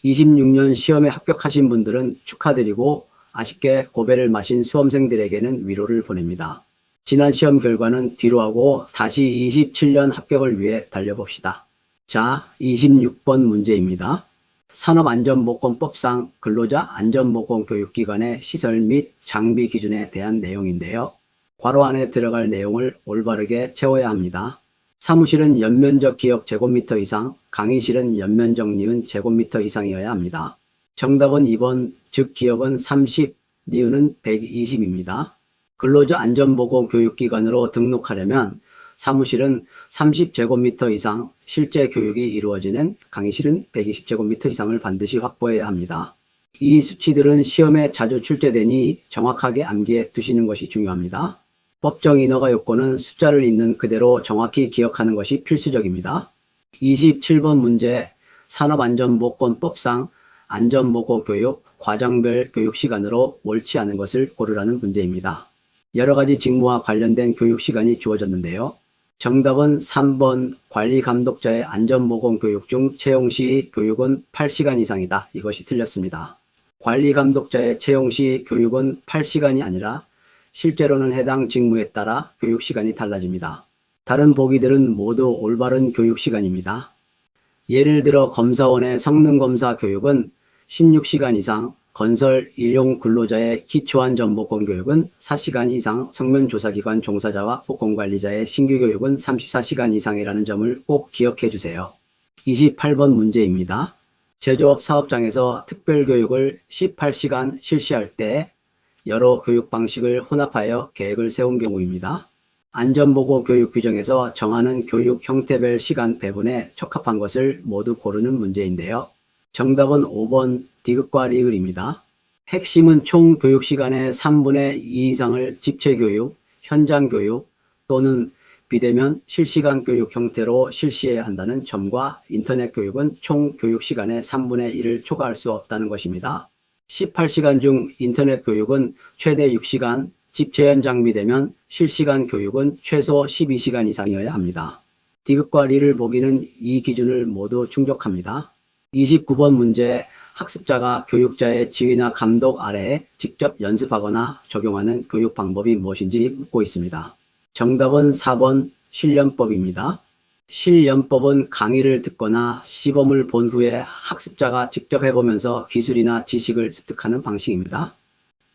26년 시험에 합격하신 분들은 축하드리고 아쉽게 고배를 마신 수험생들에게는 위로를 보냅니다. 지난 시험 결과는 뒤로 하고 다시 27년 합격을 위해 달려봅시다. 자, 26번 문제입니다. 산업안전보건법상 근로자 안전보건교육기관의 시설 및 장비 기준에 대한 내용인데요. 괄호 안에 들어갈 내용을 올바르게 채워야 합니다. 사무실은 연면적 기역 제곱미터 이상, 강의실은 연면적 니은 제곱미터 이상이어야 합니다. 정답은 2번, 즉 기역은 30, 니은은 120입니다. 근로자 안전보건교육기관으로 등록하려면 사무실은 30제곱미터 이상, 실제 교육이 이루어지는 강의실은 120제곱미터 이상을 반드시 확보해야 합니다. 이 수치들은 시험에 자주 출제되니 정확하게 암기해 두시는 것이 중요합니다. 법정 인허가 요건은 숫자를 있는 그대로 정확히 기억하는 것이 필수적입니다. 27번 문제, 산업안전보건법상 안전보건교육, 과정별 교육시간으로 옳지 않은 것을 고르라는 문제입니다. 여러 가지 직무와 관련된 교육시간이 주어졌는데요. 정답은 3번, 관리감독자의 안전보건교육 중 채용시 교육은 8시간 이상이다. 이것이 틀렸습니다. 관리감독자의 채용시 교육은 8시간이 아니라 실제로는 해당 직무에 따라 교육시간이 달라집니다. 다른 보기들은 모두 올바른 교육시간입니다. 예를 들어 검사원의 성능검사 교육은 16시간 이상, 건설 일용 근로자의 기초안전보건 교육은 4시간 이상, 성면조사기관 종사자와 복권관리자의 신규 교육은 34시간 이상이라는 점을 꼭 기억해 주세요. 28번 문제입니다. 제조업 사업장에서 특별교육을 18시간 실시할 때 여러 교육 방식을 혼합하여 계획을 세운 경우입니다. 안전보고 교육 규정에서 정하는 교육 형태별 시간 배분에 적합한 것을 모두 고르는 문제인데요. 정답은 5번 디귿과 리을입니다. 핵심은 총 교육시간의 3분의 2 이상을 집체교육, 현장교육 또는 비대면 실시간 교육 형태로 실시해야 한다는 점과 인터넷 교육은 총 교육시간의 3분의 1을 초과할 수 없다는 것입니다. 18시간 중 인터넷 교육은 최대 6시간, 집체 현장 비대면 실시간 교육은 최소 12시간 이상이어야 합니다. 디귿과 리를 보기는 이 기준을 모두 충족합니다. 29번 문제, 학습자가 교육자의 지휘나 감독 아래에 직접 연습하거나 적용하는 교육 방법이 무엇인지 묻고 있습니다. 정답은 4번 실연법입니다. 실연법은 강의를 듣거나 시범을 본 후에 학습자가 직접 해보면서 기술이나 지식을 습득하는 방식입니다.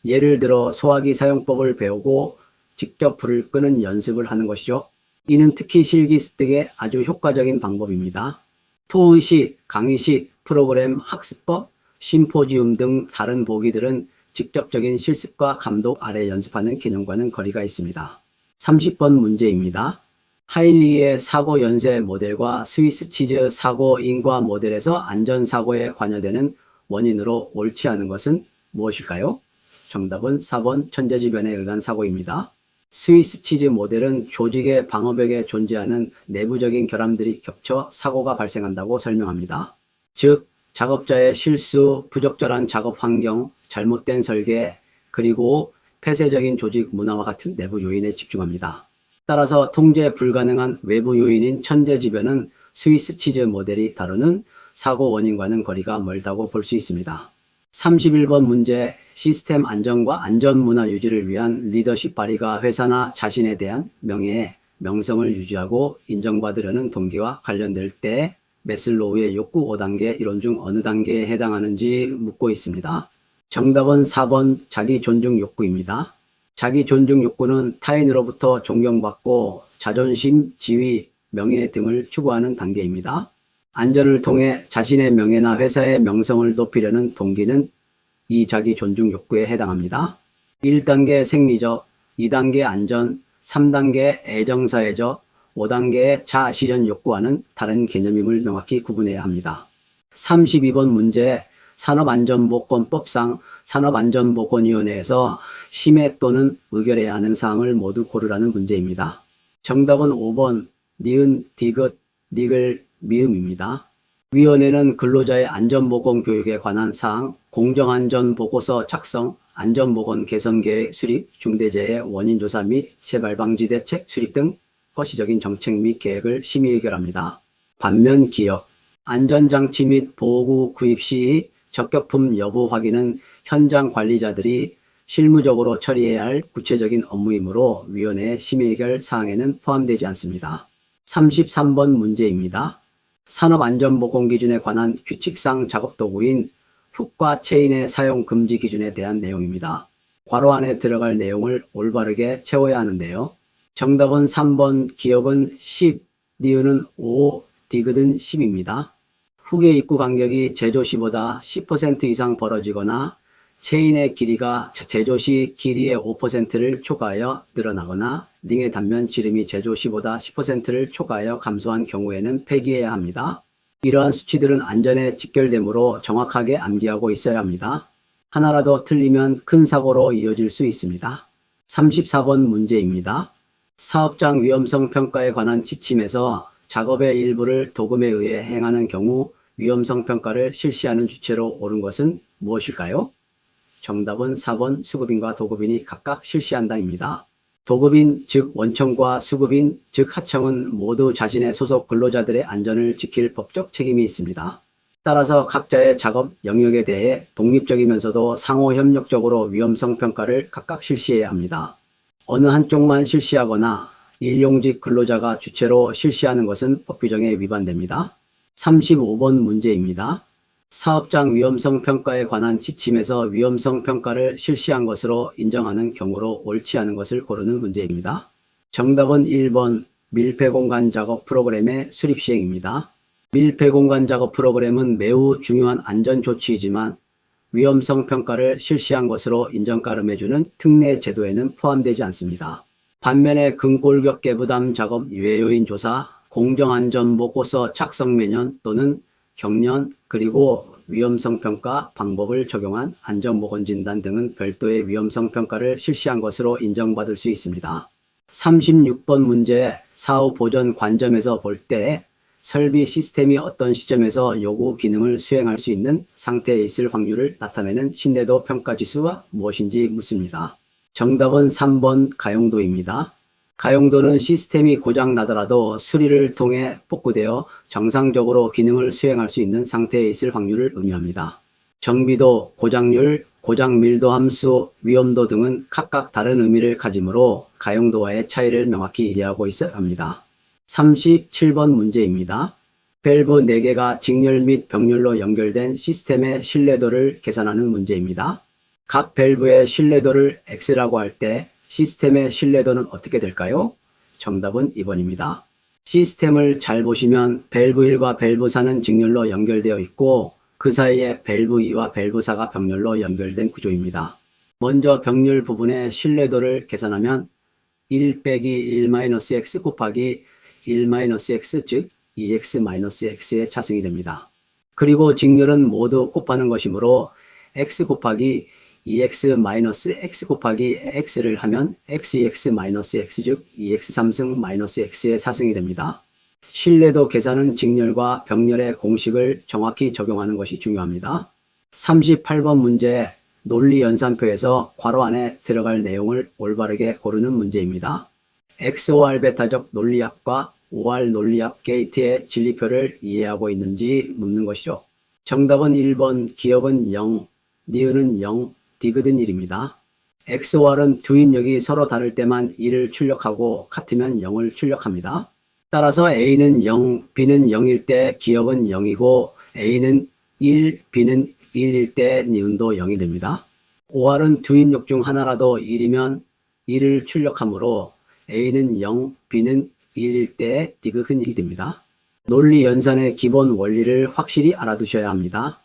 예를 들어 소화기 사용법을 배우고 직접 불을 끄는 연습을 하는 것이죠. 이는 특히 실기 습득에 아주 효과적인 방법입니다. 토의식, 강의식, 프로그램, 학습법, 심포지움 등 다른 보기들은 직접적인 실습과 감독 아래 연습하는 개념과는 거리가 있습니다. 30번 문제입니다. 하일리의 사고 연쇄 모델과 스위스 치즈 사고 인과 모델에서 안전사고에 관여되는 원인으로 옳지 않은 것은 무엇일까요? 정답은 4번 천재지변에 의한 사고입니다. 스위스 치즈 모델은 조직의 방어벽에 존재하는 내부적인 결함들이 겹쳐 사고가 발생한다고 설명합니다. 즉, 작업자의 실수, 부적절한 작업 환경, 잘못된 설계, 그리고 폐쇄적인 조직 문화와 같은 내부 요인에 집중합니다. 따라서 통제 불가능한 외부 요인인 천재지변은 스위스 치즈 모델이 다루는 사고 원인과는 거리가 멀다고 볼 수 있습니다. 31번 문제, 시스템 안전과 안전문화 유지를 위한 리더십 발휘가 회사나 자신에 대한 명예의 명성을 유지하고 인정받으려는 동기와 관련될 때 매슬로우의 욕구 5단계 이론 중 어느 단계에 해당하는지 묻고 있습니다. 정답은 4번 자기 존중 욕구입니다. 자기 존중 욕구는 타인으로부터 존경받고 자존심, 지위, 명예 등을 추구하는 단계입니다. 안전을 통해 자신의 명예나 회사의 명성을 높이려는 동기는 이 자기 존중 욕구에 해당합니다. 1단계 생리적, 2단계 안전, 3단계 애정사회적, 5단계의 자아실현 욕구와는 다른 개념임을 명확히 구분해야 합니다. 32번 문제, 산업안전보건법상 산업안전보건위원회에서 심의 또는 의결해야 하는 사항을 모두 고르라는 문제입니다. 정답은 5번 니은, 디귿, 리글, 미음입니다. 위원회는 근로자의 안전보건 교육에 관한 사항, 공정안전보고서 작성, 안전보건 개선계획 수립, 중대재해 원인조사 및 재발방지 대책 수립 등 거시적인 정책 및 계획을 심의 의결합니다. 반면 기역, 안전장치 및 보호구 구입 시 적격품 여부 확인은 현장 관리자들이 실무적으로 처리해야 할 구체적인 업무이므로 위원회의 심의해결 사항에는 포함되지 않습니다. 33번 문제입니다. 산업안전보건기준에 관한 규칙상 작업도구인 훅과 체인의 사용 금지 기준에 대한 내용입니다. 괄호 안에 들어갈 내용을 올바르게 채워야 하는데요. 정답은 3번, 기억은 10, 니은은 5, 디귿은 10입니다. 훅의 입구 간격이 제조 시보다 10% 이상 벌어지거나 체인의 길이가 제조 시 길이의 5%를 초과하여 늘어나거나 링의 단면 지름이 제조 시보다 10%를 초과하여 감소한 경우에는 폐기해야 합니다. 이러한 수치들은 안전에 직결되므로 정확하게 암기하고 있어야 합니다. 하나라도 틀리면 큰 사고로 이어질 수 있습니다. 34번 문제입니다. 사업장 위험성 평가에 관한 지침에서 작업의 일부를 도금에 의해 행하는 경우 위험성 평가를 실시하는 주체로 옳은 것은 무엇일까요? 정답은 4번 수급인과 도급인이 각각 실시한다입니다. 도급인 즉 원청과 수급인 즉 하청은 모두 자신의 소속 근로자들의 안전을 지킬 법적 책임이 있습니다. 따라서 각자의 작업 영역에 대해 독립적이면서도 상호 협력적으로 위험성 평가를 각각 실시해야 합니다. 어느 한쪽만 실시하거나 일용직 근로자가 주체로 실시하는 것은 법 규정에 위반됩니다. 35번 문제입니다. 사업장 위험성 평가에 관한 지침에서 위험성 평가를 실시한 것으로 인정하는 경우로 옳지 않은 것을 고르는 문제입니다. 정답은 1번 밀폐공간 작업 프로그램의 수립 시행입니다. 밀폐공간 작업 프로그램은 매우 중요한 안전조치이지만 위험성 평가를 실시한 것으로 인정가름해주는 특례 제도에는 포함되지 않습니다. 반면에 근골격 깨부담 작업 유해요인 조사, 공정안전보고서 작성 매년 또는 경련 그리고 위험성 평가 방법을 적용한 안전보건진단 등은 별도의 위험성 평가를 실시한 것으로 인정받을 수 있습니다. 36번 문제 사후 보전 관점에서 볼 때 설비 시스템이 어떤 시점에서 요구 기능을 수행할 수 있는 상태에 있을 확률을 나타내는 신뢰도 평가지수가 무엇인지 묻습니다. 정답은 3번 가용도입니다. 가용도는 시스템이 고장 나더라도 수리를 통해 복구되어 정상적으로 기능을 수행할 수 있는 상태에 있을 확률을 의미합니다. 정비도, 고장률, 고장 밀도 함수, 위험도 등은 각각 다른 의미를 가지므로 가용도와의 차이를 명확히 이해하고 있어야 합니다. 37번 문제입니다. 밸브 4개가 직렬 및 병렬로 연결된 시스템의 신뢰도를 계산하는 문제입니다. 각 밸브의 신뢰도를 X라고 할 때 시스템의 신뢰도는 어떻게 될까요? 정답은 2번입니다. 시스템을 잘 보시면 밸브 1과 밸브 4는 직렬로 연결되어 있고 그 사이에 밸브 2와 밸브 4가 병렬로 연결된 구조입니다. 먼저 병렬 부분의 신뢰도를 계산하면 1 빼기 1-x 곱하기 1-x 즉 2x-x의 차승이 됩니다. 그리고 직렬은 모두 곱하는 것이므로 x 곱하기 2x-x 곱하기 x를 하면 x2x-x 즉 2x3승-x의 사승이 됩니다. 신뢰도 계산은 직렬과 병렬의 공식을 정확히 적용하는 것이 중요합니다. 38번 문제 논리연산표에서 괄호 안에 들어갈 내용을 올바르게 고르는 문제입니다. XOR 베타적 논리합과 OR 논리합 게이트의 진리표를 이해하고 있는지 묻는 것이죠. 정답은 1번 기억은 0, 니은은 0, 디귿은 1입니다. XOR은 두 입력이 서로 다를 때만 1을 출력하고 같으면 0을 출력합니다. 따라서 A는 0, B는 0일 때 기억은 0이고 A는 1, B는 1일 때 니은도 0이 됩니다. OR은 두 입력 중 하나라도 1이면 1을 출력하므로 A는 0, B는 1일 때 디귿은 1이 됩니다. 논리 연산의 기본 원리를 확실히 알아두셔야 합니다.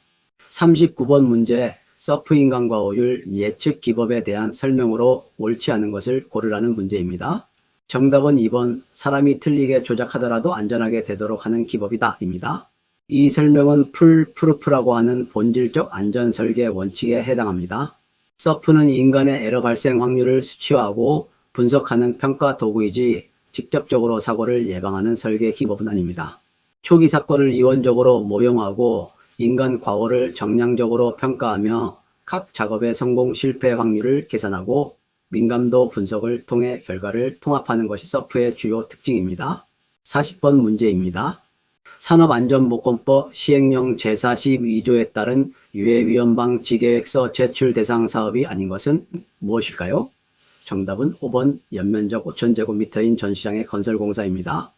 39번 문제 서프 인간과 오율 예측 기법에 대한 설명으로 옳지 않은 것을 고르라는 문제입니다. 정답은 2번 사람이 틀리게 조작하더라도 안전하게 되도록 하는 기법이다 입니다. 이 설명은 풀프루프라고 하는 본질적 안전 설계 원칙에 해당합니다. 서프는 인간의 에러 발생 확률을 수치화하고 분석하는 평가 도구이지 직접적으로 사고를 예방하는 설계 기법은 아닙니다. 초기 사건을 이원적으로 모형하고 인간 과오를 정량적으로 평가하며 각 작업의 성공 실패 확률을 계산하고 민감도 분석을 통해 결과를 통합하는 것이 서프의 주요 특징입니다. 40번 문제입니다. 산업안전보건법 시행령 제42조에 따른 유해위험방지계획서 제출 대상 사업이 아닌 것은 무엇일까요? 정답은 5번 연면적 5,000제곱미터인 전시장의 건설공사입니다.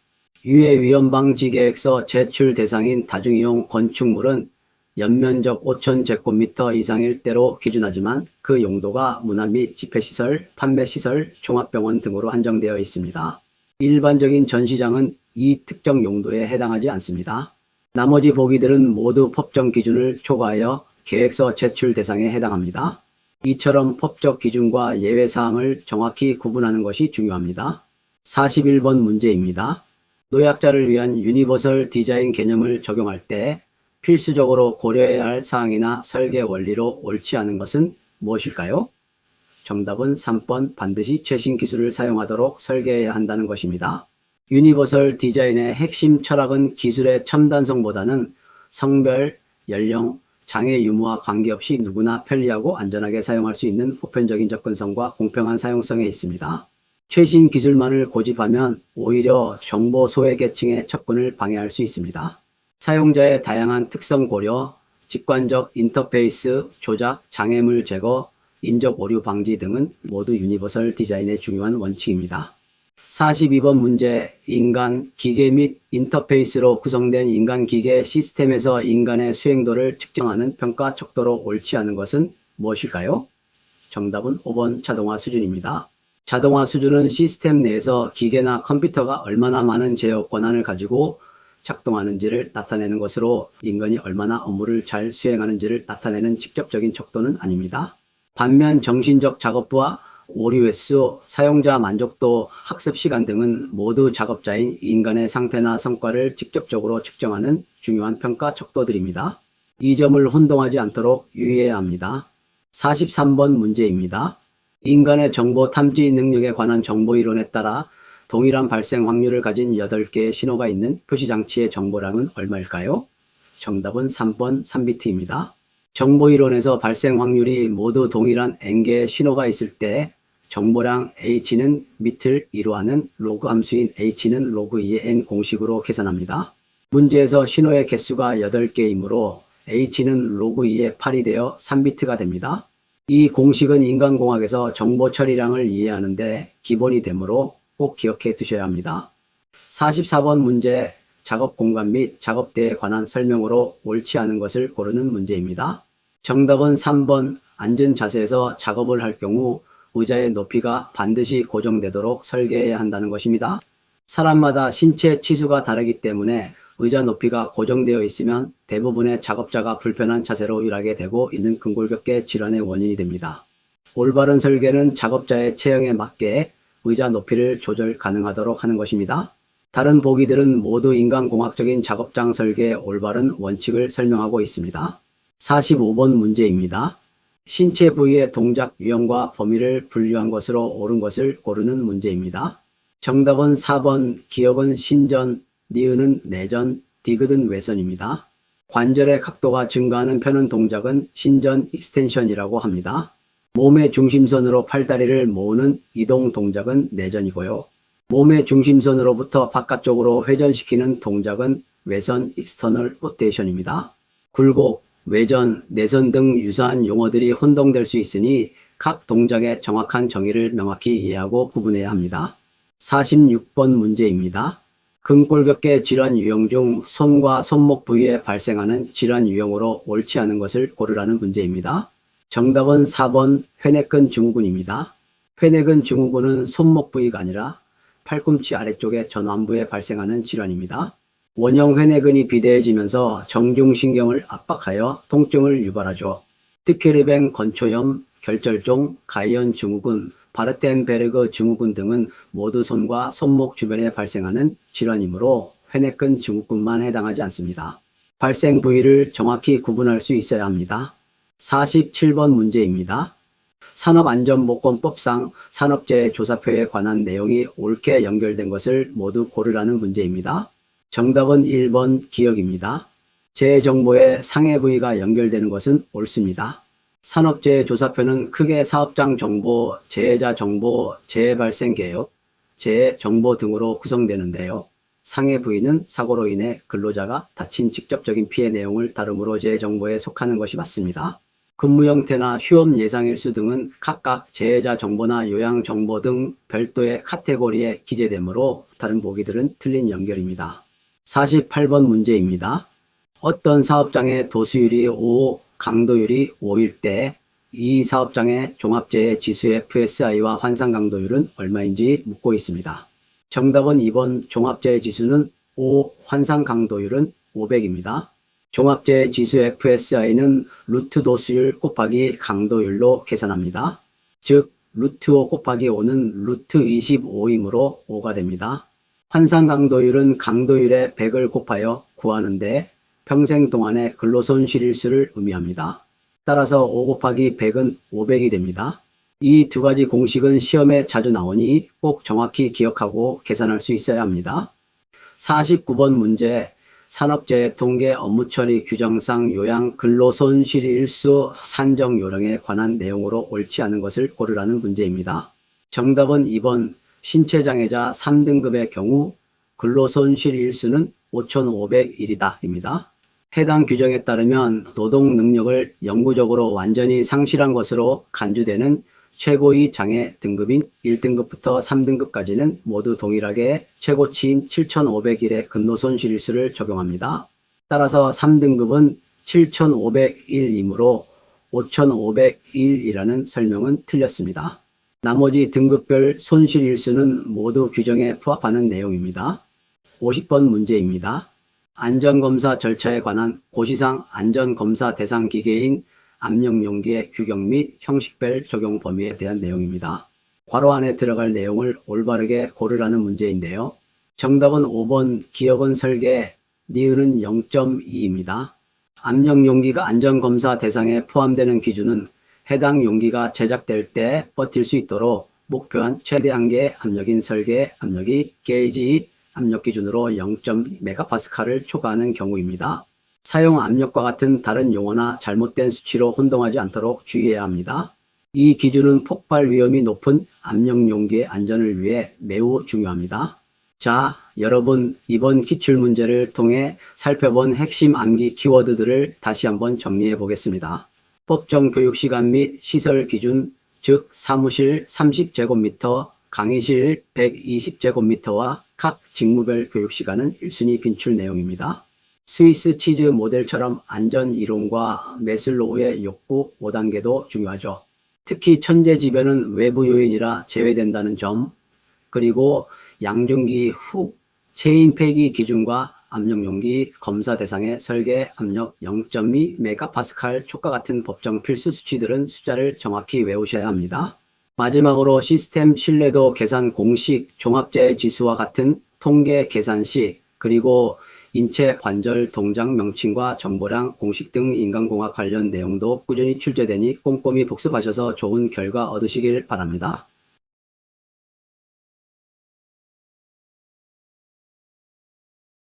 유해위험방지계획서 제출 대상인 다중이용 건축물은 연면적 5,000제곱미터 이상일 때로 기준하지만 그 용도가 문화 및 집회시설, 판매시설, 종합병원 등으로 한정되어 있습니다. 일반적인 전시장은 이 특정 용도에 해당하지 않습니다. 나머지 보기들은 모두 법정 기준을 초과하여 계획서 제출 대상에 해당합니다. 이처럼 법적 기준과 예외사항을 정확히 구분하는 것이 중요합니다. 41번 문제입니다. 노약자를 위한 유니버설 디자인 개념을 적용할 때 필수적으로 고려해야 할 사항이나 설계 원리로 옳지 않은 것은 무엇일까요? 정답은 3번 반드시 최신 기술을 사용하도록 설계해야 한다는 것입니다. 유니버설 디자인의 핵심 철학은 기술의 첨단성보다는 성별, 연령, 장애 유무와 관계없이 누구나 편리하고 안전하게 사용할 수 있는 보편적인 접근성과 공평한 사용성에 있습니다. 최신 기술만을 고집하면 오히려 정보 소외계층의 접근을 방해할 수 있습니다. 사용자의 다양한 특성 고려, 직관적 인터페이스 조작, 장애물 제거, 인적 오류 방지 등은 모두 유니버설 디자인의 중요한 원칙입니다. 42번 문제, 인간, 기계 및 인터페이스로 구성된 인간-기계 시스템에서 인간의 수행도를 측정하는 평가 척도로 옳지 않은 것은 무엇일까요? 정답은 5번 자동화 수준입니다. 자동화 수준은 시스템 내에서 기계나 컴퓨터가 얼마나 많은 제어 권한을 가지고 작동하는지를 나타내는 것으로 인간이 얼마나 업무를 잘 수행하는지를 나타내는 직접적인 척도는 아닙니다. 반면 정신적 작업부와 오류 횟수, 사용자 만족도, 학습 시간 등은 모두 작업자인 인간의 상태나 성과를 직접적으로 측정하는 중요한 평가 척도들입니다. 이 점을 혼동하지 않도록 유의해야 합니다. 43번 문제입니다. 인간의 정보 탐지 능력에 관한 정보 이론에 따라 동일한 발생 확률을 가진 8개의 신호가 있는 표시장치의 정보량은 얼마일까요? 정답은 3번 3비트입니다. 정보 이론에서 발생 확률이 모두 동일한 n개의 신호가 있을 때 정보량 h는 비트를 이루하는 로그 함수인 h는 로그 2의 n 공식으로 계산합니다. 문제에서 신호의 개수가 8개이므로 h는 로그 2의 8이 되어 3비트가 됩니다. 이 공식은 인간공학에서 정보 처리량을 이해하는 데 기본이 되므로 꼭 기억해 두셔야 합니다. 44번 문제, 작업 공간 및 작업대에 관한 설명으로 옳지 않은 것을 고르는 문제입니다. 정답은 3번, 앉은 자세에서 작업을 할 경우 의자의 높이가 반드시 고정되도록 설계해야 한다는 것입니다. 사람마다 신체 치수가 다르기 때문에 의자 높이가 고정되어 있으면 대부분의 작업자가 불편한 자세로 일하게 되고 이는 근골격계 질환의 원인이 됩니다. 올바른 설계는 작업자의 체형에 맞게 의자 높이를 조절 가능하도록 하는 것입니다. 다른 보기들은 모두 인간공학적인 작업장 설계의 올바른 원칙을 설명하고 있습니다. 45번 문제입니다. 신체 부위의 동작 유형과 범위를 분류한 것으로 옳은 것을 고르는 문제입니다. 정답은 4번, 기억은 신전, 니은은 내전, 디귿은 외선입니다. 관절의 각도가 증가하는 펴는 동작은 신전 익스텐션이라고 합니다. 몸의 중심선으로 팔다리를 모으는 이동 동작은 내전이고요. 몸의 중심선으로부터 바깥쪽으로 회전시키는 동작은 외선 익스터널 로테이션입니다. 굴곡, 외전, 내선 등 유사한 용어들이 혼동될 수 있으니 각 동작의 정확한 정의를 명확히 이해하고 구분해야 합니다. 46번 문제입니다. 근골격계 질환 유형 중 손과 손목 부위에 발생하는 질환 유형으로 옳지 않은 것을 고르라는 문제입니다. 정답은 4번 회내근 증후군입니다. 회내근 증후군은 손목 부위가 아니라 팔꿈치 아래쪽의 전완부에 발생하는 질환입니다. 원형 회내근이 비대해지면서 정중신경을 압박하여 통증을 유발하죠. 트케르뱅 건초염, 결절종, 가이언 증후군, 바르텐베르그 증후군 등은 모두 손과 손목 주변에 발생하는 질환이므로 회내근 증후군만 해당하지 않습니다. 발생 부위를 정확히 구분할 수 있어야 합니다. 47번 문제입니다. 산업안전보건법상 산업재해 조사표에 관한 내용이 옳게 연결된 것을 모두 고르라는 문제입니다. 정답은 1번 기억입니다. 재해 정보에 상해 부위가 연결되는 것은 옳습니다. 산업재해 조사표는 크게 사업장 정보, 재해자 정보, 재해 발생 계획, 재해 정보 등으로 구성되는데요. 상해 부위는 사고로 인해 근로자가 다친 직접적인 피해 내용을 다루므로 재정보에 속하는 것이 맞습니다. 근무 형태나 휴업 예상 일수 등은 각각 재해자 정보나 요양 정보 등 별도의 카테고리에 기재되므로 다른 보기들은 틀린 연결입니다. 48번 문제입니다. 어떤 사업장의 도수율이 5, 강도율이 5일 때 이 사업장의 종합재해 지수 FSI와 환산 강도율은 얼마인지 묻고 있습니다. 정답은 2번 종합재해 지수는 5, 환산 강도율은 500입니다. 종합재해 지수 FSI는 루트 도수율 곱하기 강도율로 계산합니다. 즉 루트 5 곱하기 5는 루트 25이므로 5가 됩니다. 환산 강도율은 강도율의 100을 곱하여 구하는데 평생 동안의 근로손실일수를 의미합니다. 따라서 5 곱하기 100은 500이 됩니다. 이 두 가지 공식은 시험에 자주 나오니 꼭 정확히 기억하고 계산할 수 있어야 합니다. 49번 문제, 산업재해 통계 업무처리 규정상 요양 근로손실일수 산정 요령에 관한 내용으로 옳지 않은 것을 고르라는 문제입니다. 정답은 2번 신체장애자 3등급의 경우 근로손실일수는 5,500일이다 입니다. 해당 규정에 따르면 노동 능력을 영구적으로 완전히 상실한 것으로 간주되는 최고의 장애 등급인 1등급부터 3등급까지는 모두 동일하게 최고치인 7,500일의 근로손실일수를 적용합니다. 따라서 3등급은 7,500일이므로 5,500일이라는 설명은 틀렸습니다. 나머지 등급별 손실일수는 모두 규정에 부합하는 내용입니다. 50번 문제입니다. 안전검사 절차에 관한 고시상 안전검사 대상 기계인 압력용기의 규격 및 형식별 적용 범위에 대한 내용입니다. 괄호 안에 들어갈 내용을 올바르게 고르라는 문제인데요. 정답은 5번 기억은 설계, 니은은 0.2입니다. 압력용기가 안전검사 대상에 포함되는 기준은 해당 용기가 제작될 때 버틸 수 있도록 목표한 최대 한계 압력인 설계 압력이 게이지 압력 기준으로 0.메가파스칼을 초과하는 경우입니다. 사용 압력과 같은 다른 용어나 잘못된 수치로 혼동하지 않도록 주의해야 합니다. 이 기준은 폭발 위험이 높은 압력 용기의 안전을 위해 매우 중요합니다. 자, 여러분 이번 기출문제를 통해 살펴본 핵심 암기 키워드들을 다시 한번 정리해 보겠습니다. 법정 교육시간 및 시설 기준, 즉 사무실 30제곱미터, 강의실 120제곱미터와 각 직무별 교육시간은 1순위 빈출 내용입니다. 스위스 치즈 모델처럼 안전 이론과 메슬로우의 욕구 5단계도 중요하죠. 특히 천재지변은 외부 요인이라 제외된다는 점, 그리고 양중기 후 체인 폐기 기준과 압력용기 검사 대상의 설계 압력 0.2 메가파스칼 초과 같은 법정 필수 수치들은 숫자를 정확히 외우셔야 합니다. 마지막으로 시스템 신뢰도 계산 공식, 종합재해 지수와 같은 통계 계산식, 그리고 인체 관절 동작 명칭과 정보량 공식 등 인간공학 관련 내용도 꾸준히 출제되니 꼼꼼히 복습하셔서 좋은 결과 얻으시길 바랍니다.